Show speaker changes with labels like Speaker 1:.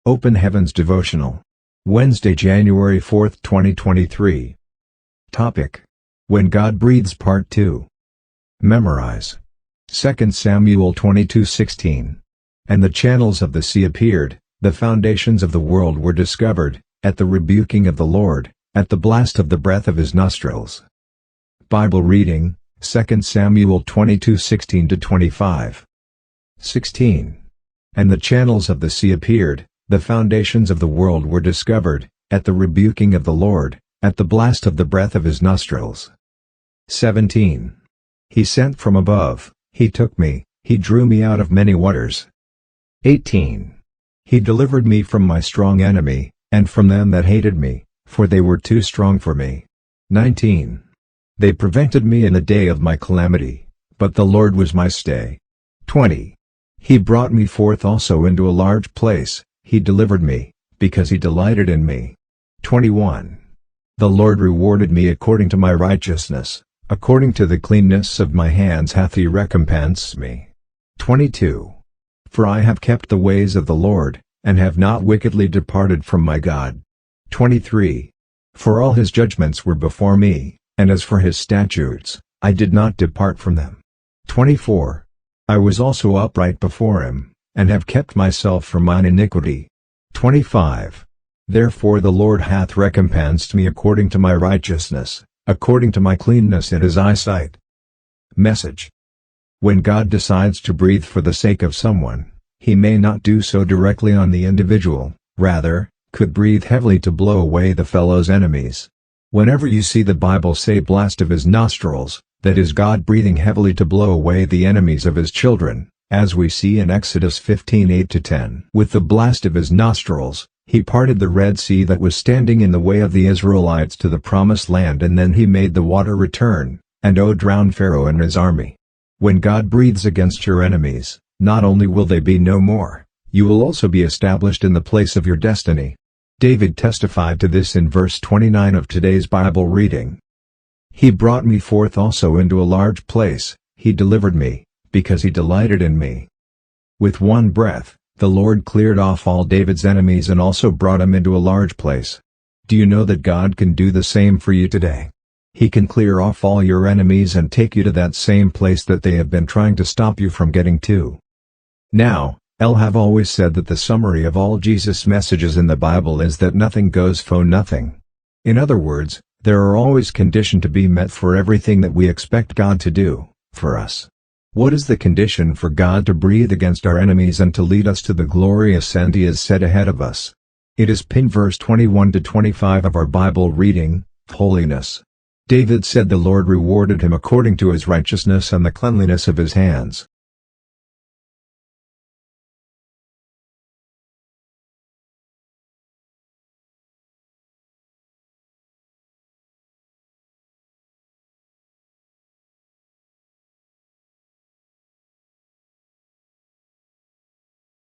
Speaker 1: Open Heavens Devotional. Wednesday, January 4, 2023. Topic: When God Breathes Part 2. Memorize. 2 Samuel 22:16. And the channels of the sea appeared, the foundations of the world were discovered, at the rebuking of the Lord, at the blast of the breath of his nostrils. Bible reading, 2 Samuel 22:16-25. 16. And the channels of the sea appeared, the foundations of the world were discovered, at the rebuking of the Lord, at the blast of the breath of his nostrils. 17. He sent from above, he took me, he drew me out of many waters. 18. He delivered me from my strong enemy, and from them that hated me, for they were too strong for me. 19. They prevented me in the day of my calamity, but the Lord was my stay. 20. He brought me forth also into a large place, he delivered me, because he delighted in me. 21. The Lord rewarded me according to my righteousness, according to the cleanness of my hands hath he recompensed me. 22. For I have kept the ways of the Lord, and have not wickedly departed from my God. 23. For all his judgments were before me, and as for his statutes, I did not depart from them. 24. I was also upright before him, and have kept myself from mine iniquity. 25. Therefore the Lord hath recompensed me according to my righteousness, according to my cleanness in his eyesight. Message. When God decides to breathe for the sake of someone, he may not do so directly on the individual, rather, could breathe heavily to blow away the fellow's enemies. Whenever you see the Bible say blast of his nostrils, that is God breathing heavily to blow away the enemies of his children, as we see in Exodus 15:8-10. With the blast of his nostrils, he parted the Red Sea that was standing in the way of the Israelites to the Promised Land, and then he made the water return, and drowned Pharaoh and his army. When God breathes against your enemies, not only will they be no more, you will also be established in the place of your destiny. David testified to this in verse 29 of today's Bible reading. He brought me forth also into a large place, he delivered me, because he delighted in me. With one breath, the Lord cleared off all David's enemies and also brought him into a large place. Do you know that God can do the same for you today? He can clear off all your enemies and take you to that same place that they have been trying to stop you from getting to. Now, I have always said that the summary of all Jesus' messages in the Bible is that nothing goes for nothing. In other words, there are always conditions to be met for everything that we expect God to do for us. What is the condition for God to breathe against our enemies and to lead us to the glorious end he has set ahead of us? It is pinned verse 21-25 of our Bible reading, holiness. David said the Lord rewarded him according to his righteousness and the cleanliness of his hands.